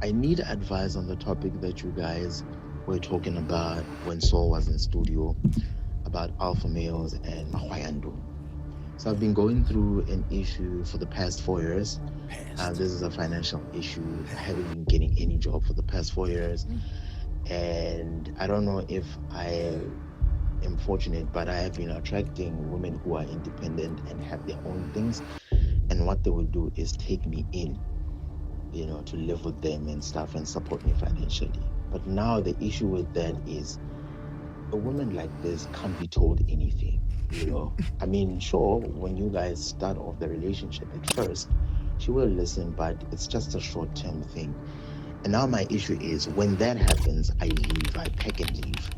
I need advice on the topic that you guys were talking about when Saul was in studio about alpha males and mahwayando. So I've been going through an issue for the past 4 years. This is a financial issue. I haven't been getting any job for the past 4 years. And I don't know if I am fortunate, but I have been attracting women who are independent and have their own things. And what they would do is take me in, to live with them and stuff and support me financially. But now the issue with that is a woman like this can't be told anything. I mean, sure, when you guys start off the relationship at first, she will listen, but it's just a short-term thing. And now my issue is when that happens, I leave, I pack and leave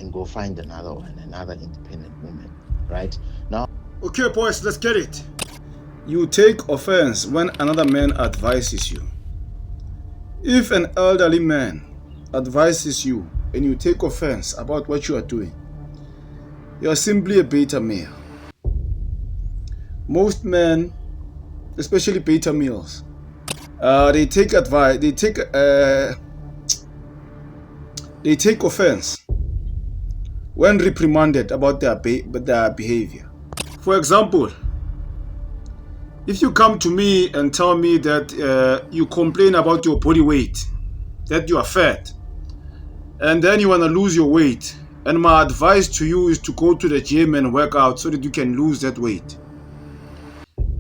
and go find another one, another independent woman, right? Now, okay, boys, let's get it. You take offense when another man advises you. If an elderly man advises you and you take offense about what you are doing, you are simply a beta male. Most men, especially beta males, they take advice. They take offense when reprimanded about their behavior. For example, if you come to me and tell me that you complain about your body weight, that you are fat, and then you want to lose your weight, and my advice to you is to go to the gym and work out so that you can lose that weight.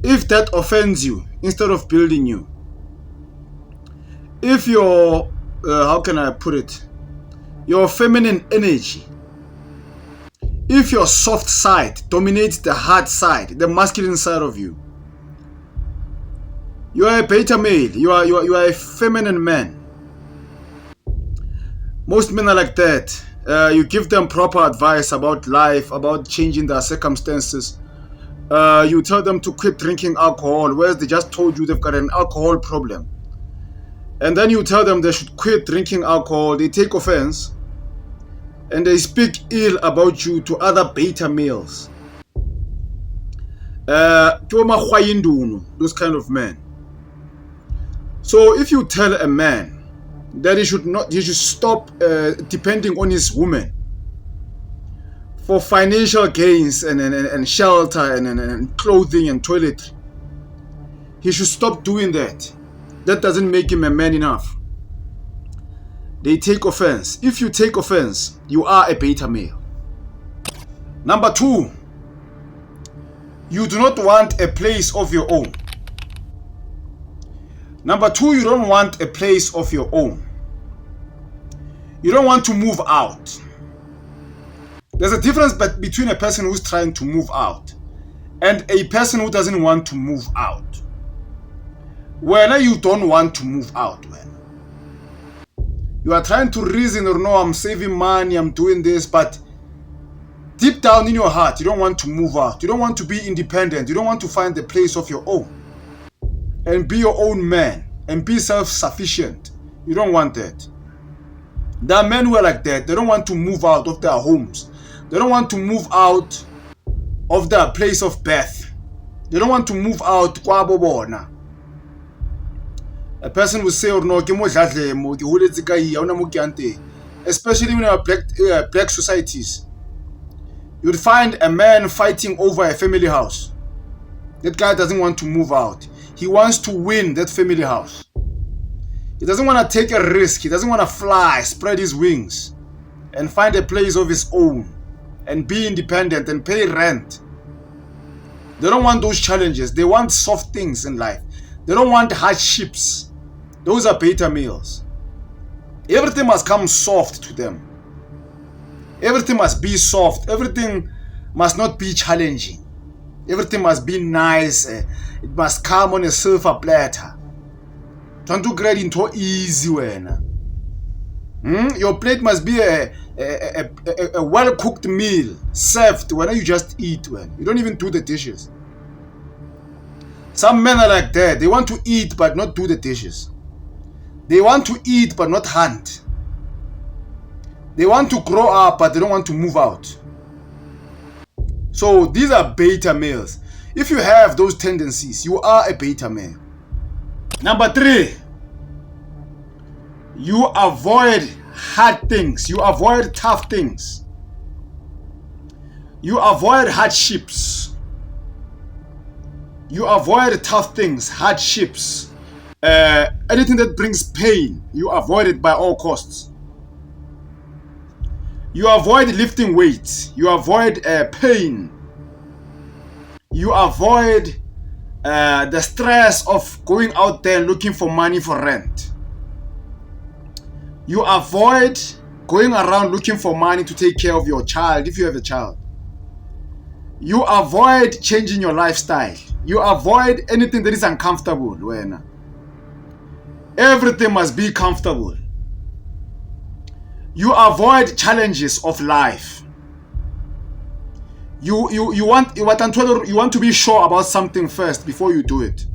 If that offends you, instead of building you, if your, how can I put it, your feminine energy, if your soft side dominates the hard side, the masculine side of you, you are a beta male, you are a feminine man. Most men are like that. You give them proper advice about life, about changing their circumstances. You tell them to quit drinking alcohol, whereas they just told you they've got an alcohol problem. And then you tell them they should quit drinking alcohol. They take offense and they speak ill about you to other beta males. Those kind of men. So if you tell a man that he should stop depending on his woman for financial gains and shelter and clothing and toiletry, he should stop doing that. That doesn't make him a man enough. They take offense. If you take offense, you are a beta male. Number 2, you do not want a place of your own. Number 2, you don't want a place of your own. You don't want to move out. There's a difference between a person who's trying to move out and a person who doesn't want to move out. When you don't want to move out, you are trying to reason or no, I'm saving money, I'm doing this, but deep down in your heart, you don't want to move out. You don't want to be independent. You don't want to find a place of your own and be your own man and be self-sufficient. You don't want that. There are men who are like that. They don't want to move out of their homes. They don't want to move out of their place of birth. They don't want to move out. A person will say, or no, especially in our black societies, you would find a man fighting over a family house. That guy doesn't want to move out. He wants to win that family house. He doesn't want to take a risk. He doesn't want to fly, spread his wings, and find a place of his own, and be independent and pay rent. They don't want those challenges. They want soft things in life. They don't want hardships. Those are beta males. Everything must come soft to them. Everything must be soft. Everything must not be challenging. Everything must be nice. It must come on a silver platter. Don't do great into easy way. Your plate must be a well-cooked meal, served when you just eat. You don't even do the dishes. Some men are like that. They want to eat but not do the dishes. They want to eat but not hunt. They want to grow up but they don't want to move out. So these are beta males. If you have those tendencies, you are a beta male. Number 3, You avoid hard things. You avoid tough things. You avoid hardships. You avoid tough things, hardships. Anything that brings pain, you avoid it by all costs. You avoid lifting weights. You avoid pain. You avoid the stress of going out there looking for money for rent. You avoid going around looking for money to take care of your child if you have a child. You avoid changing your lifestyle. You avoid anything that is uncomfortable. Everything must be comfortable. You avoid challenges of life. You want to be sure about something first before you do it.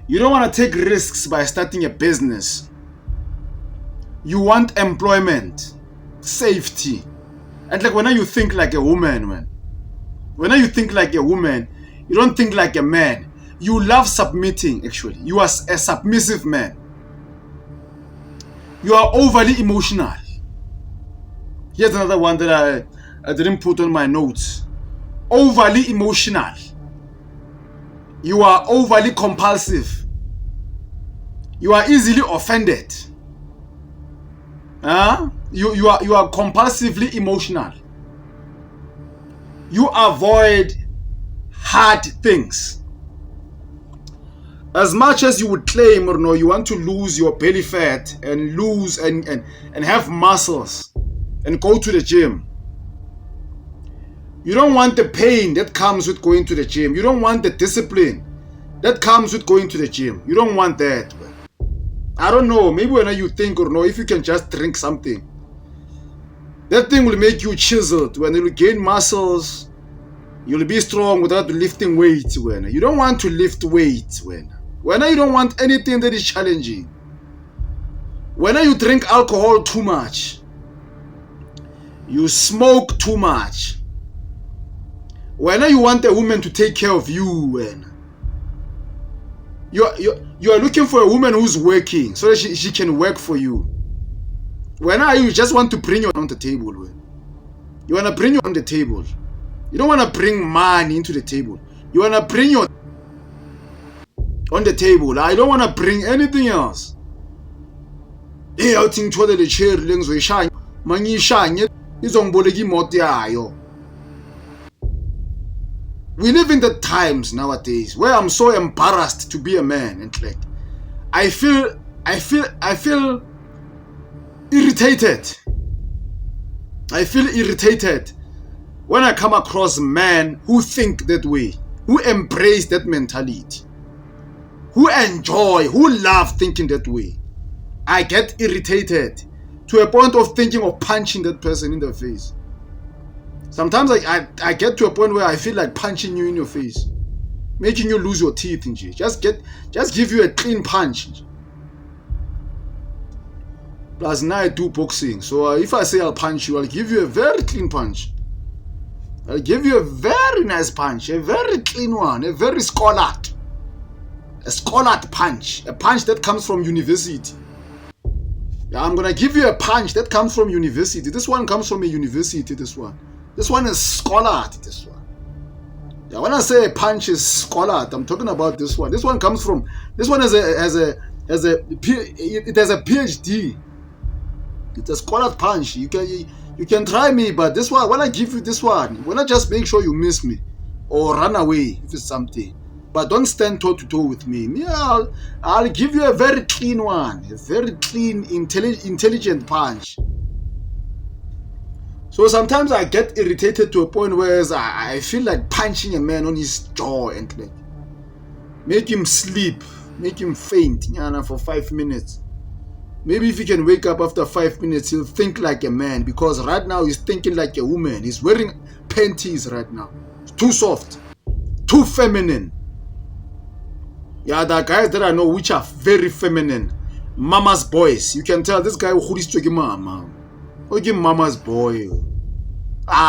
You don't want to take risks by starting a business. You want employment, safety. And like when you think like a woman, when you think like a woman, you don't think like a man. You love submitting, actually. You are a submissive man. You are overly emotional. Here's another one that I didn't put on my notes. Overly emotional. You are overly compulsive. You are easily offended. You are compulsively emotional. You avoid hard things. As much as you would claim or no, you want to lose your belly fat and lose and have muscles and go to the gym. You don't want the pain that comes with going to the gym. You don't want the discipline that comes with going to the gym. You don't want that. I don't know, maybe when you think or no, if you can just drink something, that thing will make you chiseled. When you will gain muscles, you'll be strong without lifting weights. You don't want to lift weights. When you don't want anything that is challenging. When you drink alcohol too much, you smoke too much. When you want a woman to take care of you, you are looking for a woman who's working so that she can work for you. When you just want to bring her on the table. You want to bring her on the table. You don't want to bring money into the table. You want to bring your on the table. I don't want to bring anything else. Hey, I think to the chair links we shine. Money shine. It's on bolegi motiayo. We live in the times nowadays where I'm so embarrassed to be a man, and like I feel irritated. I feel irritated when I come across men who think that way, who embrace that mentality, who enjoy, who love thinking that way. I get irritated to a point of thinking of punching that person in the face. Sometimes I get to a point where I feel like punching you in your face, making you lose your teeth. Just give you a clean punch. Plus now I do boxing, so if I say I'll punch you, I'll give you a very clean punch. I'll give you a very nice punch, a very clean one, a very scholared punch, a punch that comes from university. Yeah, I'm gonna give you a punch that comes from university. This one comes from a university. This one is scholared. This one. Yeah, when I say a punch is scholared, I'm talking about this one. This one comes from. This one has a PhD. It's a scholared punch. You can try me, but this one, when I give you this one, when I just make sure you miss me or run away if it's something, but don't stand toe to toe with me. Yeah, I'll give you a very clean one, a very clean, intelligent punch. So sometimes I get irritated to a point where I feel like punching a man on his jaw and like make him sleep, make him faint for 5 minutes. Maybe if he can wake up after 5 minutes, he'll think like a man, because right now he's thinking like a woman. He's wearing panties right now. It's too soft, too feminine. Yeah, there are guys that I know which are very feminine. Mama's boys. You can tell this guy who is talking mama. Okay, mama's boy.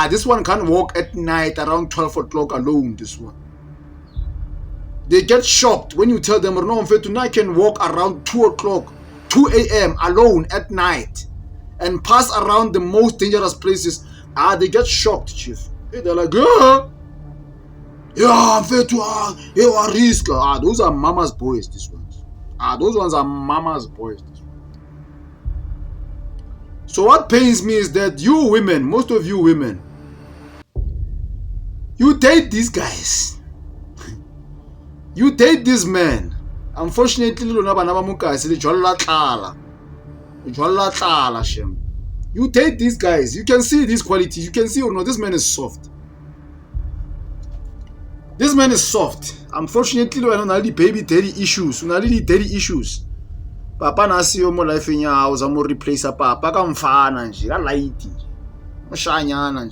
This one can't walk at night around 12 o'clock alone, this one. They get shocked when you tell them, no, tonight I can walk around 2 o'clock, 2 a.m. alone at night and pass around the most dangerous places, they get shocked, chief. They're like, yeah, I'm fair to risk. Those are mama's boys, these ones. Those ones are mama's boys. So what pains me is that you women, most of you women, you date these guys. You date these men. Unfortunately, you date these guys. You can see these qualities. You can see, oh no, this man is soft. This man is soft. Unfortunately, we don't baby daddy issues. We don't daddy issues. Papa nasi yo mo life in your house. I'm replace a papa. Come far nanje. That light.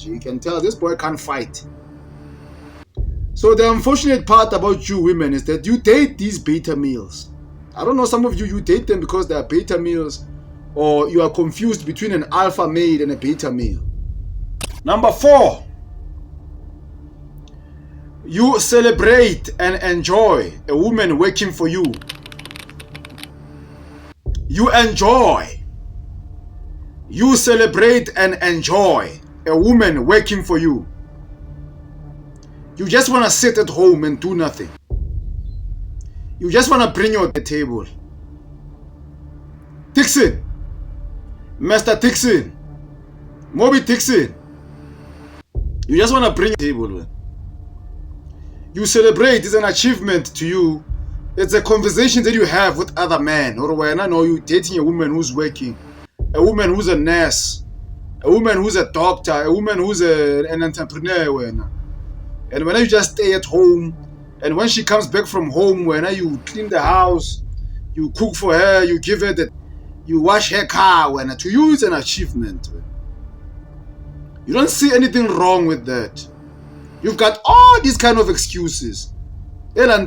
You can tell this boy can't fight. So the unfortunate part about you women is that you date these beta males. I don't know, some of you date them because they are beta males, or you are confused between an alpha male and a beta male. Number 4, you celebrate and enjoy a woman working for you. You celebrate and enjoy a woman working for you. You just want to sit at home and do nothing. You just want to bring you to the table. Dixon. Mr. Dixon. Moby Dixon. You just want to bring you to the table. You celebrate. It's an achievement to you. It's a conversation that you have with other men. Or when I know you dating a woman who's working. A woman who's a nurse. A woman who's a doctor. A woman who's an entrepreneur. And when you just stay at home, and when she comes back from home, when you clean the house, you cook for her, you give her you wash her car, when to you it's an achievement. You don't see anything wrong with that. You've got all these kind of excuses. And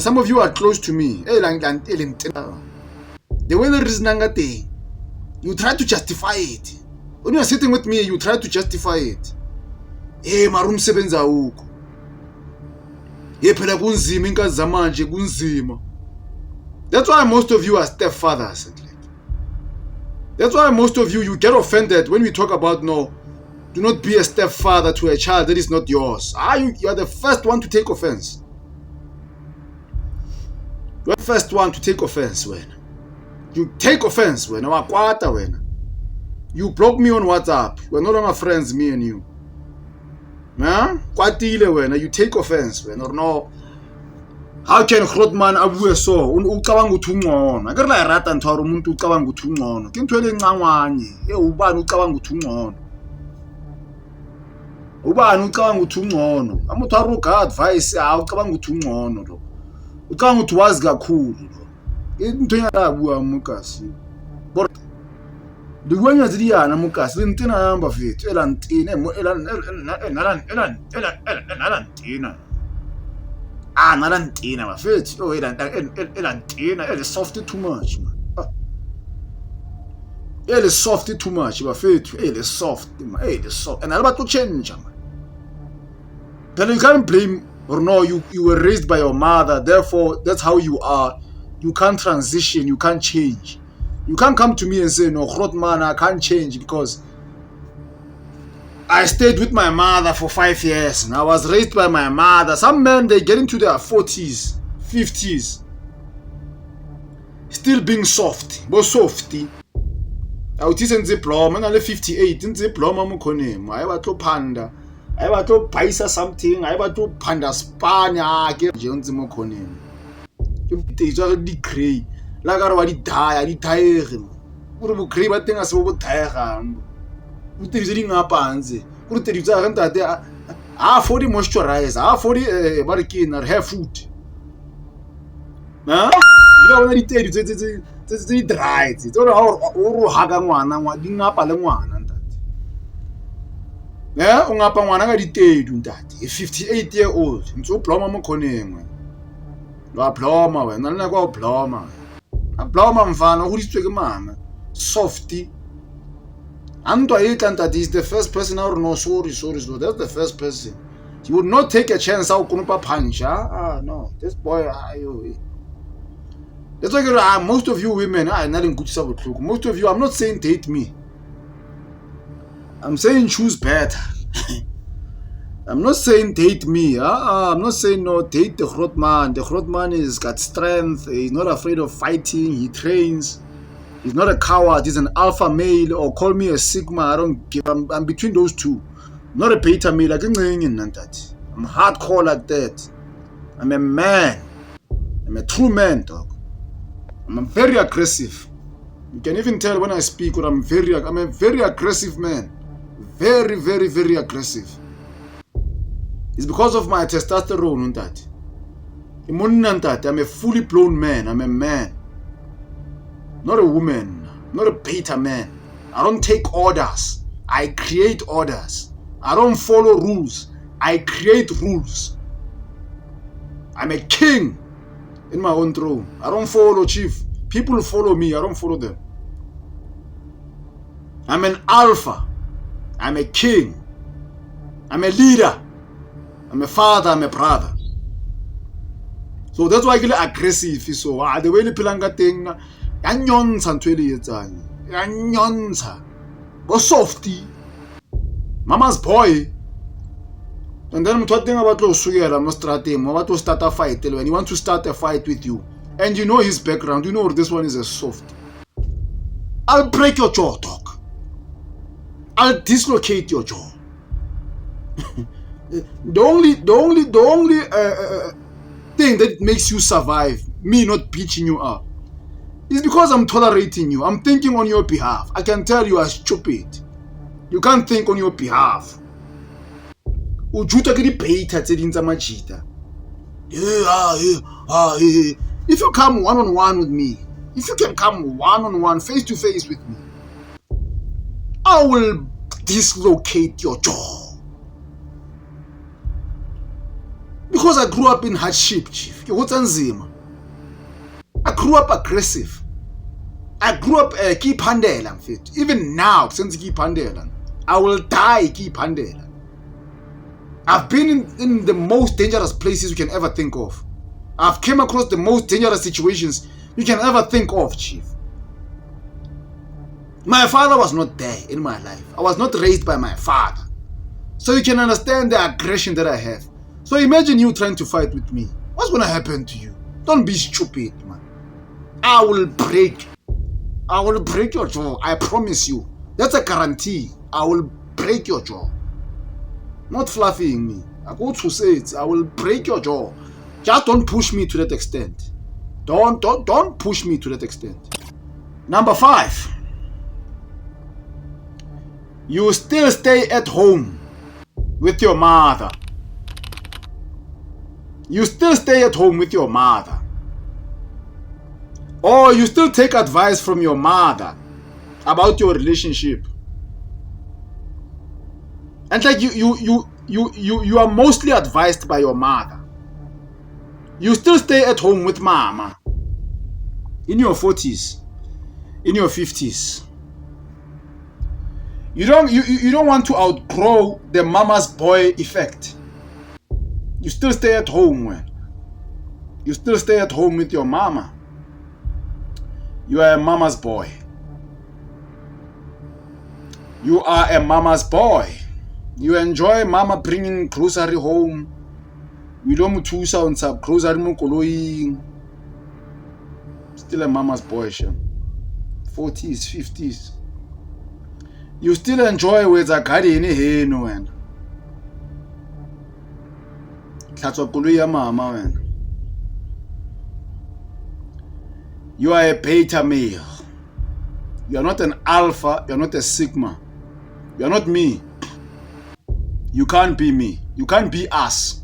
some of you are close to me. The way the reason you try to justify it. When you are sitting with me, you try to justify it. Hey, marum sebenza huko. Ye phela kunzima inkazi zamanje kunzima. That's why most of you are stepfathers. That's why most of you get offended when we talk about do not be a stepfather to a child that is not yours. You are the first one to take offense. You are the first one to take offense when. You take offense when. You block me on WhatsApp. We're no longer friends, me and you. You take offense when or no. How can Grootman abuwe so? Ucabanga uthi ungcono. Akere la rata ntwaro umuntu ucabanga uthi ungcono. Ke ntwele encangwanye. Ubani ucabanga uthi ungcono. Ubani ucabanga uthi ungcono. Amuthwaro ga advice ucabanga uthi ungcono lo. Ucabanga uthi wazi kakhulu lo. Into yalabuwa mukasi. Duwanya ziliyana mukasi lentina hamba fethu elantina elantina nalantina bafethu elantina soft too much man. Soft too much bafethu soft and about to change man. Then you can't blame or no, you were raised by your mother, therefore that's how you are. You can't transition, you can't change. You can't come to me and say, no, Grootman, I can't change because I stayed with my mother for 5 years and I was raised by my mother. Some men, they get into their 40s, 50s, still being soft. Bo softy. I would say diploma, I'm 58, in diploma, I'm going to panda. I want to buy something, I want to panda Spania, I get Jones Mokonim. These are the gray. La gara wa di tire uri mo grey ba teng a se bo tire gang o tiri di ngapa ntse uri tiri tsa ga ntate for the moisturizer for the ba re ke na hair food ya bona di tiri tse di dry tse ore o haga ngwana di ngapa le ngwana ntate o ngapa ngwana ga di tedu ntate 58-year-old ntse o bloma mo khoneng wa bloma wena nna kwa o bloma Bloma mfana ukhulitswe ke mama softy Antwa is the first person I don't know sorry that's the first person You would not take a chance out kunupa punch. No. This boy, that's why most of you women, most of you, I'm not saying date me. I'm saying choose better. I'm not saying date me. I'm not saying no, date the grot man. The grot man is got strength. He's not afraid of fighting. He trains. He's not a coward. He's an alpha male. Or call me a sigma. I don't give. I'm between those two. I'm not a beta male. I'm hardcore like that. I'm a man. I'm a true man, dog. I'm very aggressive. You can even tell when I speak that I'm a very aggressive man. Very, very, very aggressive. It's because of my testosterone. I'm a fully blown man. I'm a man. Not a woman. Not a beta man. I don't take orders. I create orders. I don't follow rules. I create rules. I'm a king in my own throne. I don't follow chief. People follow me. I don't follow them. I'm an alpha. I'm a king. I'm a leader. I'm a father. I'm a brother. So that's why I get aggressive. So the way you pilanga thing, yanyonsa ntwele yetsani. Yanyonsa. Go softy. Mama's boy. And then I'm talking about those about to start a fight. When he wants to start a fight with you, and you know his background, you know this one is a soft. I'll break your jaw, dog. I'll dislocate your jaw. The only thing that makes you survive, me not beating you up, is because I'm tolerating you. I'm thinking on your behalf. I can tell you are stupid. You can't think on your behalf. If you come one-on-one with me, if you can come one-on-one, face-to-face with me, I will dislocate your jaw. Because I grew up in hardship, chief. I grew up aggressive. I grew up keep handling fit. Even now, since keep handling, I will die keep handling. I've been in the most dangerous places you can ever think of. I've came across the most dangerous situations you can ever think of, chief. My father was not there in my life. I was not raised by my father. So you can understand the aggression that I have. So imagine you trying to fight with me. What's going to happen to you? Don't be stupid, man. I will break your jaw. I promise you. That's a guarantee. I will break your jaw. Not fluffing me. I go to say it. I will break your jaw. Just don't push me to that extent. Don't push me to that extent. Number 5. You still stay at home with your mother. You still stay at home with your mother. Or you still take advice from your mother about your relationship. And like you are mostly advised by your mother. You still stay at home with mama. In your 40s, in your 50s. You don't want to outgrow the mama's boy effect. You still stay at home, man. You still stay at home with your mama. You are a mama's boy. You are a mama's boy. You enjoy mama bringing grocery home. You don't muthusa on some grocery mukoloing. Still a mama's boy, Shem. 40s, 50s. You still enjoy with a garden in no man. Mama, man. You are a beta male. You are not an alpha. You are not a sigma. You are not me. You can't be me. You can't be us.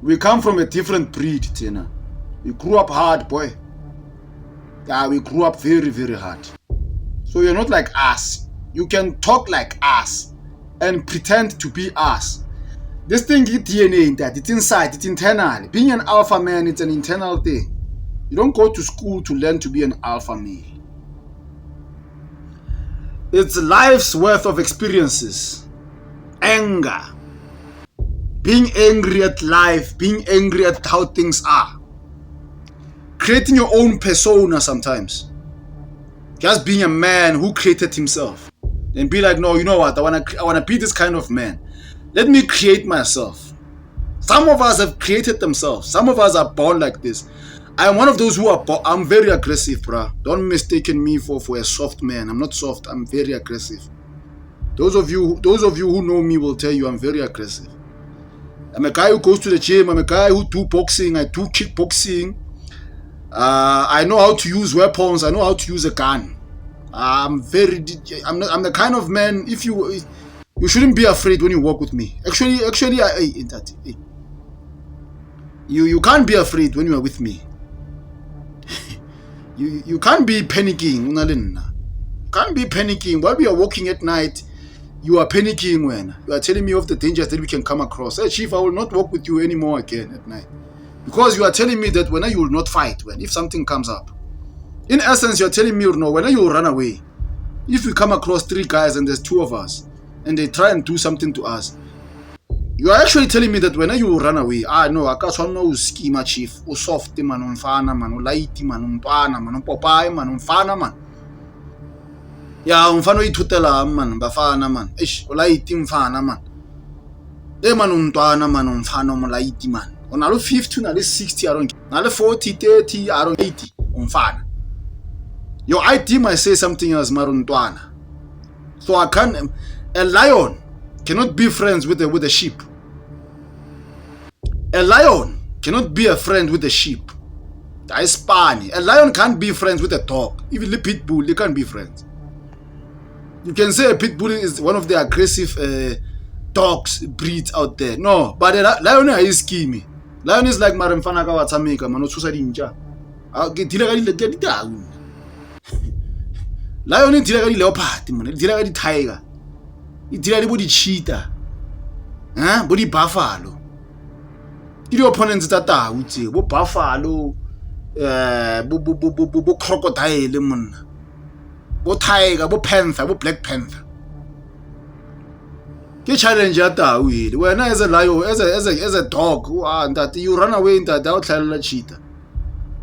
We come from a different breed, Tina. We grew up hard, boy. Yeah, we grew up very, very hard. So you're not like us. You can talk like us and pretend to be us. This thing is DNA in that. It's inside. It's internal. Being an alpha man, it's an internal thing. You don't go to school to learn to be an alpha male. It's life's worth of experiences. Anger. being angry at life, being angry at how things are, creating your own persona sometimes, just being a man who created himself, and be like, no, you know what, I wanna be this kind of man. Let me create myself. Some of us have created themselves. Some of us are born like this. I am one of those who are born. I'm very aggressive, bruh. Don't mistake me for a soft man. I'm not soft. I'm very aggressive. Those of you who know me will tell you I'm very aggressive. I'm a guy who goes to the gym. I'm a guy who do boxing. I do kickboxing. I know how to use weapons. I know how to use a gun. I'm the kind of man. If you shouldn't be afraid when you walk with me. Actually, you can't be afraid when you are with me. you can't be panicking. You can't be panicking while we are walking at night. You are panicking when you are telling me of the dangers that we can come across. Hey, Chief, I will not walk with you anymore again at night, because you are telling me that when you will not fight when if something comes up. In essence, you are telling me, no, when you will run away. If we come across 3 guys and there's 2 of us and they try and do something to us, you are actually telling me that when you will run away. No, I can't know schema, Chief. O soft man, umfana man, o light man, umpana man, umpopai man, umfana man. Ya umfana itutela man, bafana man. Ish, o light umfana man. De man untwana man, umfana mo light man. On a 50, na 60, I don't. Na 40, 30, I don't 80, umfana. Your ID might say something else, maruntwana. So I can't. A lion cannot be friends with a sheep. A lion cannot be a friend with a sheep. That is funny. A lion can't be friends with a dog. Even the pit bull, they can't be friends. You can say a pit bull is one of the aggressive dogs breeds out there. No, but a lion is schemy. Lion is like Maramfana Kawatamika, Manosusa Ninja. Lion is the leopard, the tiger. It's the body cheetah. Body buffalo. Your opponents that are with you, buffalo, crocodile, tiger, panther, black panther. Get challenge at that way. When as a lion, as a dog, that you run away in that, I'll tell a cheetah.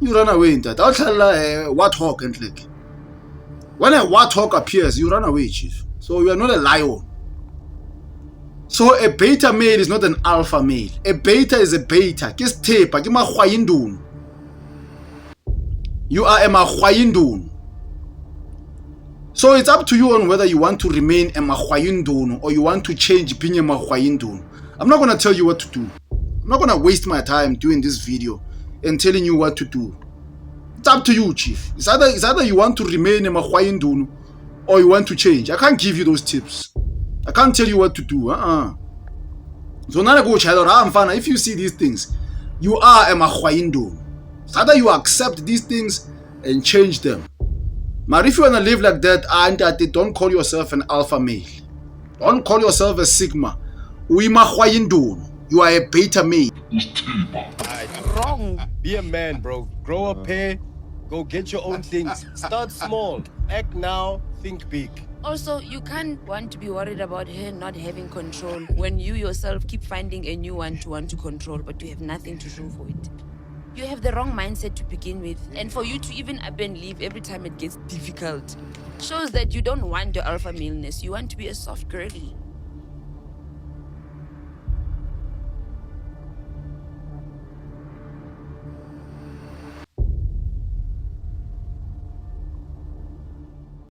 You run away in that, I'll tell a warthog and like. When a warthog appears, you run away, Chief. So you are not a lion. So a beta male is not an alpha male. A beta is a beta. You are a mahwayindun. So it's up to you on whether you want to remain a mahwayindun or you want to change being a mahwayindun. I'm not going to tell you what to do. I'm not going to waste my time doing this video and telling you what to do. It's up to you, Chief. It's either you want to remain a mahwayindun or you want to change. I can't give you those tips. I can't tell you what to do. So now I go child, if you see these things, you are a mahwayindun. It's either you accept these things and change them. But if you want to live like that, don't call yourself an alpha male. Don't call yourself a sigma. You are a beta male. Wrong. Be a man, bro. Grow up here. Go get your own things. Start small. Act now. Think big. Also, you can't want to be worried about her not having control when you yourself keep finding a new one to want to control, but you have nothing to show for it. You have the wrong mindset to begin with, and for you to even up and leave every time it gets difficult shows that you don't want your alpha maleness. You want to be a soft girly.